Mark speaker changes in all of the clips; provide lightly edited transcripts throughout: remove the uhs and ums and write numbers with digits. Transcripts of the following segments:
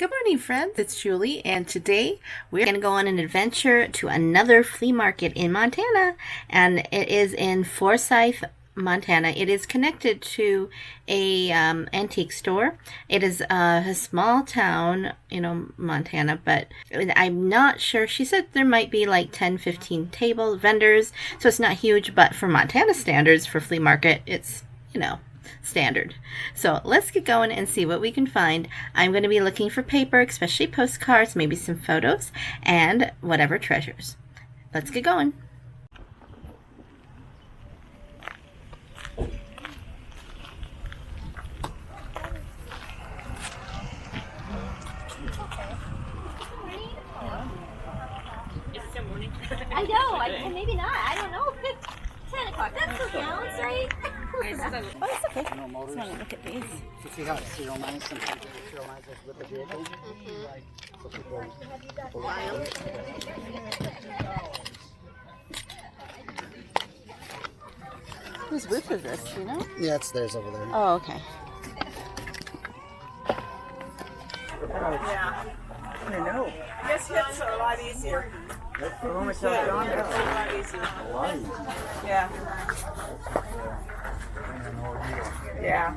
Speaker 1: Good morning, friends. It's Julie, and today we're going to go on an adventure to another flea market in Montana, and it is in Forsyth, Montana. It is connected to a antique store. It is a small town, Montana, but I'm not sure. She said there might be like 10, 15 table vendors, so it's not huge, but for Montana standards for flea market, it's, standard. So let's get going and see what we can find. I'm going to be looking for paper, especially postcards, maybe some photos, and whatever treasures. Let's get going.
Speaker 2: I know, maybe not. I don't know. 10 o'clock. That's the gallons, right?
Speaker 1: Oh, it's okay. So look at these.
Speaker 3: You see how it's serialized? Sometimes it serializes with the vehicle. So people
Speaker 1: Whose roof is this, do you know?
Speaker 3: Yeah, it's theirs over there.
Speaker 1: Oh, okay.
Speaker 4: Yeah, I know. This hits are a lot easier. A lot easier. Yeah. Yeah.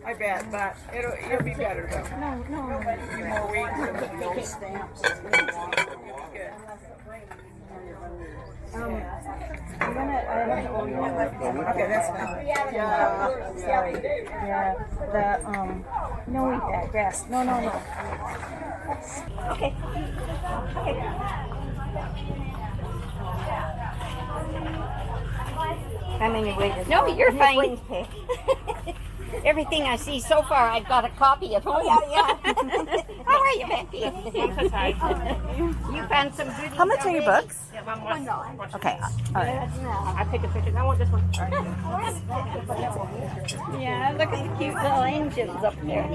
Speaker 4: I bet, but it'll be better though. No. More weeks and no stamps. Good. Okay, that's fine.
Speaker 2: Yeah.
Speaker 4: Sorry.
Speaker 2: Yeah. No, eat that grass. No. Okay.
Speaker 5: How many wages?
Speaker 2: No, you're fine.
Speaker 5: Everything I see so far, I've got a copy at home.
Speaker 2: Yeah.
Speaker 5: How are you, Becky? You found some goodies.
Speaker 1: How much are your books?
Speaker 2: $1.
Speaker 1: Okay. All right.
Speaker 5: I take a picture. I want this one.
Speaker 2: Yeah, look at the cute little engines up there.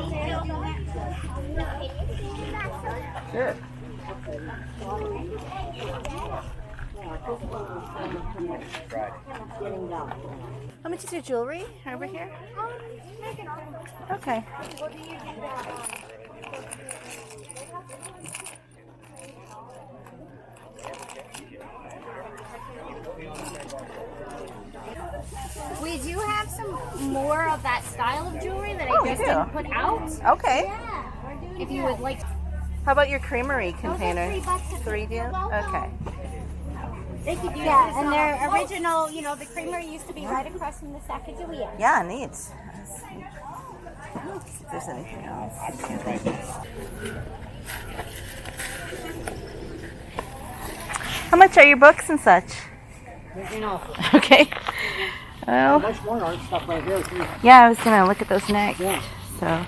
Speaker 1: Sure. How much is your jewelry over here? Okay.
Speaker 2: We do have some more of that style of jewelry that I just didn't put out.
Speaker 1: Okay.
Speaker 2: Yeah. If you would like.
Speaker 1: How about your creamery container?
Speaker 2: $3 a
Speaker 1: Three deal? Okay.
Speaker 2: They could use and their original, the creamery used to be right across from the Sacagawea.
Speaker 1: Yeah, neat. Let's see if there's anything else. How much are your books and such? Okay. Well,
Speaker 3: much more art stuff right here too.
Speaker 1: yeah, I was gonna look at those next.
Speaker 3: Yeah.
Speaker 1: So.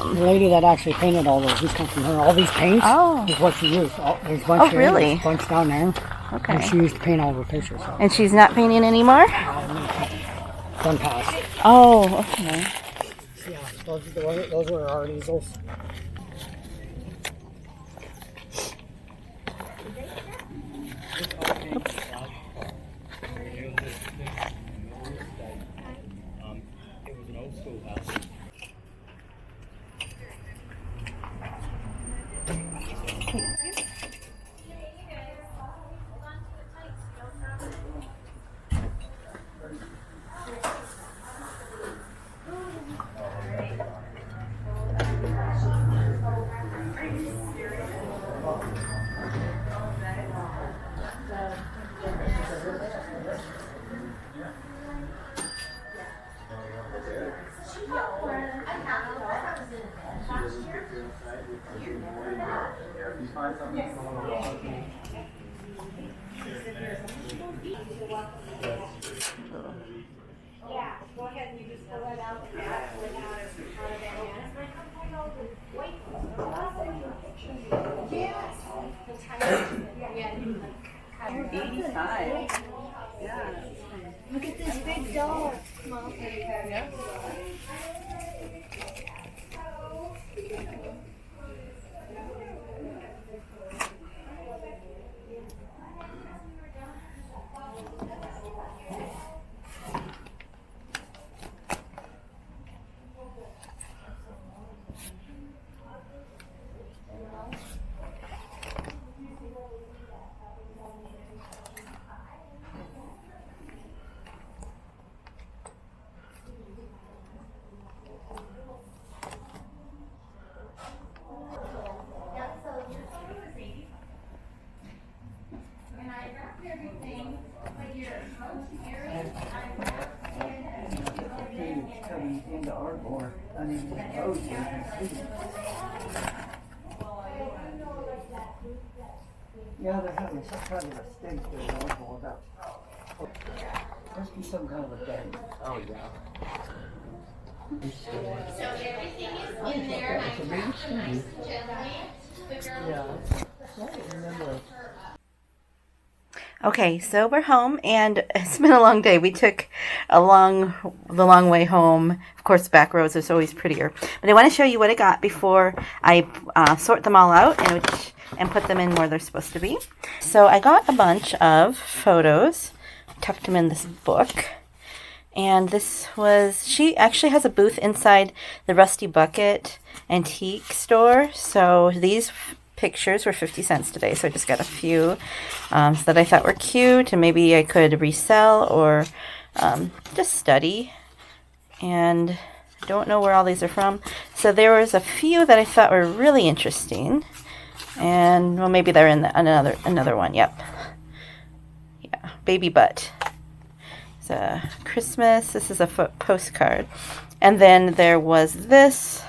Speaker 3: The lady that actually painted all those, these come from her. All these paints is what she used. There's a bunch here,
Speaker 1: really?
Speaker 3: There's a bunch down there.
Speaker 1: Okay.
Speaker 3: And she used to paint all her pictures. So.
Speaker 1: And she's not painting anymore?
Speaker 3: Done past.
Speaker 1: Oh, okay.
Speaker 3: Yeah, those were art easels.
Speaker 6: It was an old schoolhouse.
Speaker 2: Yeah, go ahead and you just pull that out. Look at this big dog. Yeah.
Speaker 3: Yeah, they're having some kind of a stink there. Must be some kind of a thing.
Speaker 6: Oh, yeah.
Speaker 1: Okay, so we're home, and it's been a long day. We took the long way home. Of course, back roads is always prettier. But I want to show you what I got before I sort them all out and put them in where they're supposed to be. So I got a bunch of photos, tucked them in this book. And she actually has a booth inside the Rusty Bucket antique store. So these pictures were 50 cents today. So I just got a few that I thought were cute and maybe I could resell or just study. And I don't know where all these are from. So there was a few that I thought were really interesting. And well, maybe they're in another one. Yep. Yeah, baby butt. It's a Christmas. This is a postcard. And then there was this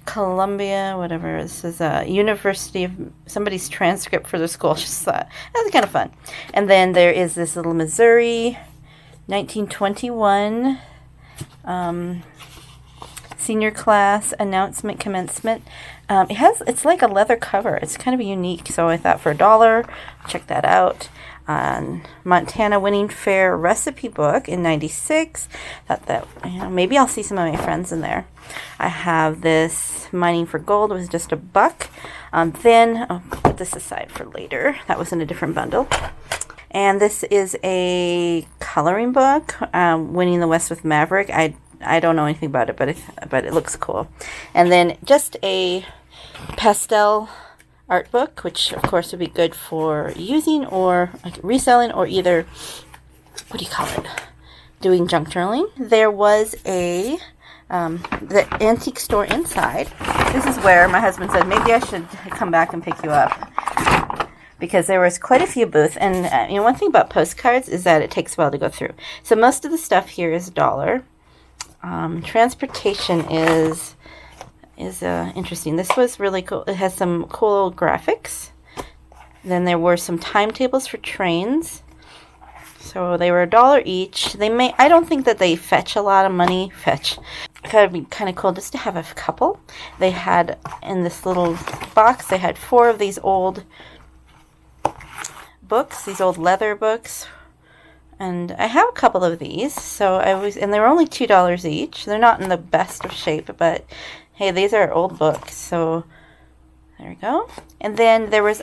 Speaker 1: Columbia, whatever. This is a university of somebody's transcript for their school. Just thought that was kind of fun. And then there is this little Missouri 1921 senior class announcement commencement. It's like a leather cover. It's kind of unique. So I thought for $1, check that out. Montana Winning Fair recipe book in '96. Thought that maybe I'll see some of my friends in there. I have this Mining for Gold. It was just $1. Then I'll put this aside for later. That was in a different bundle. And this is a coloring book, Winning the West with Maverick. I don't know anything about it, but it looks cool. And then just a pastel art book, which of course would be good for using or reselling or either, what do you call it, doing junk journaling. There was the antique store inside. This is where my husband said maybe I should come back and pick you up because there was quite a few booths. And one thing about postcards is that it takes a while to go through. So most of the stuff here is $1. Transportation is interesting. This was really cool. It has some cool graphics. Then there were some timetables for trains. So they were $1 each. I don't think that they fetch a lot of money. It would be kind of cool just to have a couple. They had in this little box, they had 4 of these old books, these old leather books. And I have a couple of these. And they were only $2 each. They're not in the best of shape, but hey, these are old books, so there we go. And then there was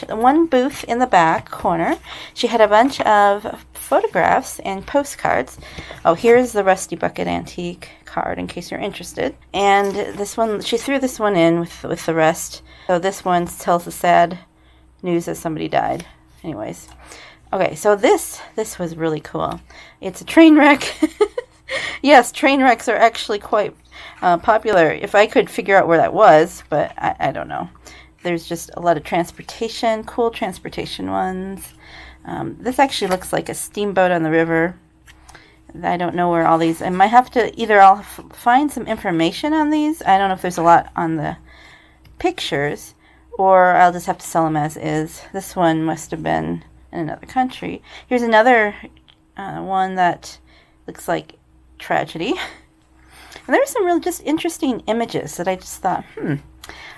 Speaker 1: one booth in the back corner. She had a bunch of photographs and postcards. Oh, here's the Rusty Bucket antique card in case you're interested. And this one, she threw this one in with the rest. So this one tells the sad news that somebody died. Anyways. Okay, so this was really cool. It's a train wreck. Yes, train wrecks are actually quite popular. If I could figure out where that was, but I don't know. There's just a lot of transportation, cool transportation ones. This actually looks like a steamboat on the river. I don't know where all these... I might have to I'll find some information on these. I don't know if there's a lot on the pictures, or I'll just have to sell them as is. This one must have been in another country. Here's another one that looks like tragedy. And there were some real just interesting images that I just thought,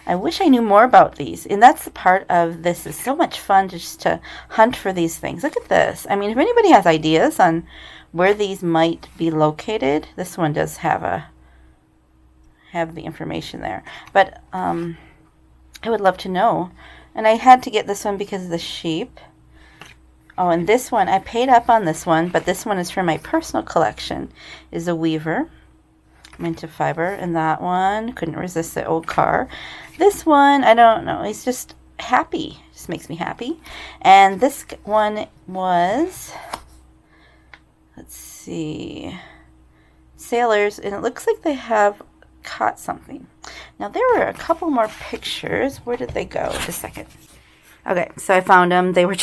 Speaker 1: I wish I knew more about these. And that's the part of this. Is so much fun just to hunt for these things. Look at this. I mean, if anybody has ideas on where these might be located, this one does have the information there. But I would love to know. And I had to get this one because of the sheep. Oh, and this one, I paid up on this one, but this one is for my personal collection, is a weaver. I'm into fiber, and that one, couldn't resist the old car. This one, I don't know, he's just happy, just makes me happy. And this one was, let's see, sailors, and it looks like they have caught something. Now, there were a couple more pictures. Where did they go? Just a second. Okay, so I found them. They were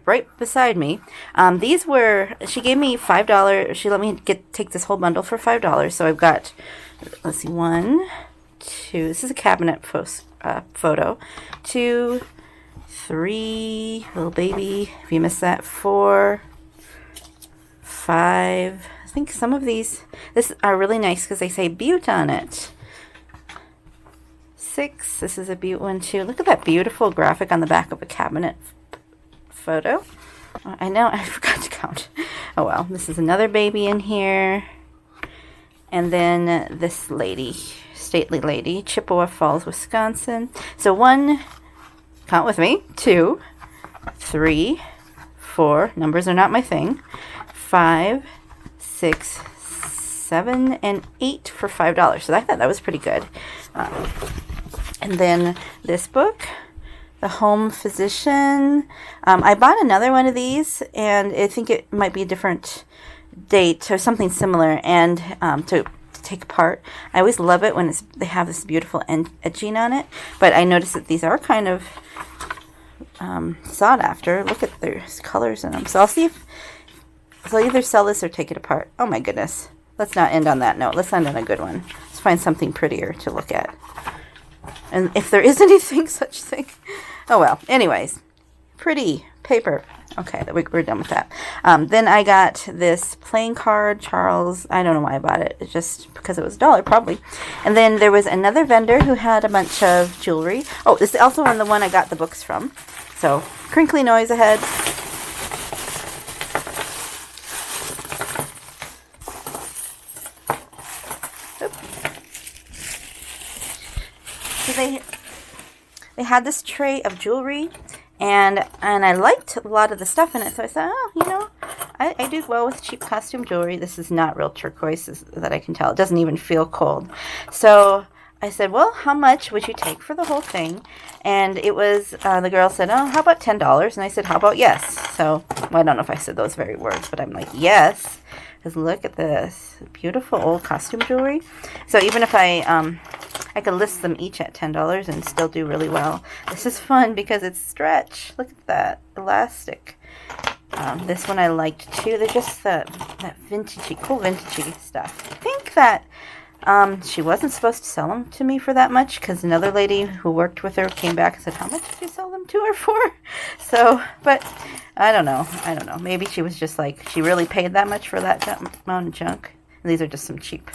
Speaker 1: right beside me. She gave me $5. She let me take this whole bundle for $5. So I've got, let's see, 1, 2, this is a cabinet photo, 2, 3, little baby, if you missed that, 4, 5, I think some of these are really nice because they say Butte on it. 6, this is a Butte one too. Look at that beautiful graphic on the back of a cabinet photo. I know, I forgot to count. Oh well, this is another baby in here. And then this lady, stately lady, Chippewa Falls, Wisconsin. So 1, count with me, 2, 3, 4, numbers are not my thing, 5, 6, 7, and 8 for $5. So I thought that was pretty good. And then this book, The Home Physician. I bought another one of these, and I think it might be a different date or something similar, and to take apart. I always love it when they have this beautiful edging on it, but I noticed that these are kind of sought after. Look at there's colors in them. So I'll see if I'll either sell this or take it apart. Oh my goodness. Let's not end on that note. Let's end on a good one. Let's find something prettier to look at. And if there is anything such thing. Oh well. Anyways. Pretty paper. Okay, we're done with that. Then I got this playing card, Charles. I don't know why I bought it. It's just because it was $1 probably. And then there was another vendor who had a bunch of jewelry. Oh, this is also the one I got the books from. So, crinkly noise ahead. So they had this tray of jewelry, and I liked a lot of the stuff in it, so I said, oh, you know, I do well with cheap costume jewelry. This is not real turquoise, that I can tell. It doesn't even feel cold. So I said, well, how much would you take for the whole thing? And it was, the girl said, oh, how about $10? And I said, how about yes? So, well, I don't know if I said those very words, but I'm like, yes. Because look at this beautiful old costume jewelry. So even if I could list them each at $10 and still do really well. This is fun because it's stretch. Look at that elastic. This one I liked too. They're just that vintagey, cool vintagey stuff. I think that she wasn't supposed to sell them to me for that much because another lady who worked with her came back and said, how much did you sell them to her for? So, but I don't know. Maybe she was just like, she really paid that much for that amount of junk. And these are just some cheap.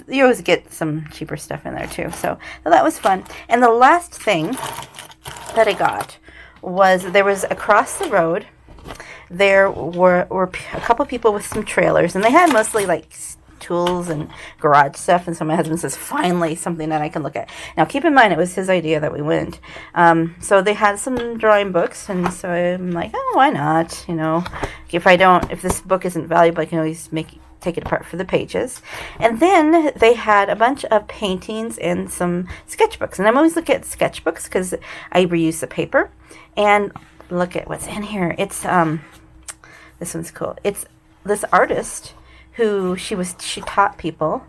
Speaker 1: You always get some cheaper stuff in there too. So that was fun. And the last thing that I got was there was across the road, there were a couple people with some trailers, and they had mostly like tools and garage stuff, and so my husband says, finally something that I can look at. Now keep in mind it was his idea that we went. So they had some drawing books, and so I'm like, oh, why not? You know, if this book isn't valuable, I can always take it apart for the pages. And then they had a bunch of paintings and some sketchbooks, and I'm always looking at sketchbooks because I reuse the paper. And look at what's in here. It's this one's cool. It's this artist who she taught people,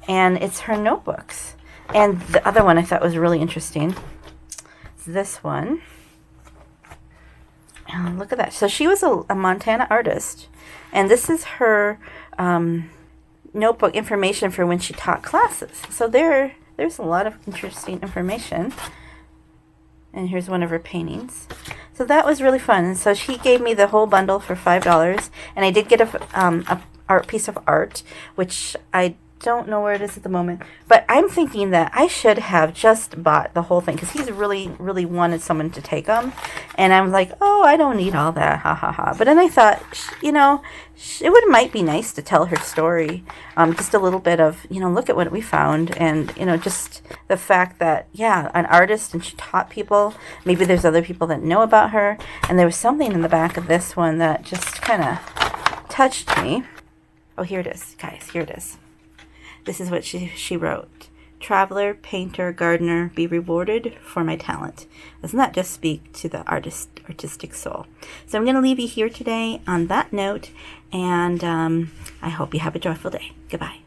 Speaker 1: and it's her notebooks. And the other one I thought was really interesting. It's this one. And look at that. So she was a Montana artist, and this is her notebook information for when she taught classes. So there's a lot of interesting information. And here's one of her paintings. So that was really fun. And so she gave me the whole bundle for $5, and I did get a piece of art, which I don't know where it is at the moment, but I'm thinking that I should have just bought the whole thing because he's really, really wanted someone to take them, and I'm like, oh, I don't need all that, ha ha ha. But then I thought, you know, might be nice to tell her story, just a little bit of, you know, look at what we found, and you know, just the fact that, yeah, an artist, and she taught people. Maybe there's other people that know about her, and there was something in the back of this one that just kind of touched me. Oh, here it is, guys. Here it is. This is what she wrote. Traveler, painter, gardener, be rewarded for my talent. Doesn't that just speak to the artistic soul? So I'm going to leave you here today on that note, and I hope you have a joyful day. Goodbye.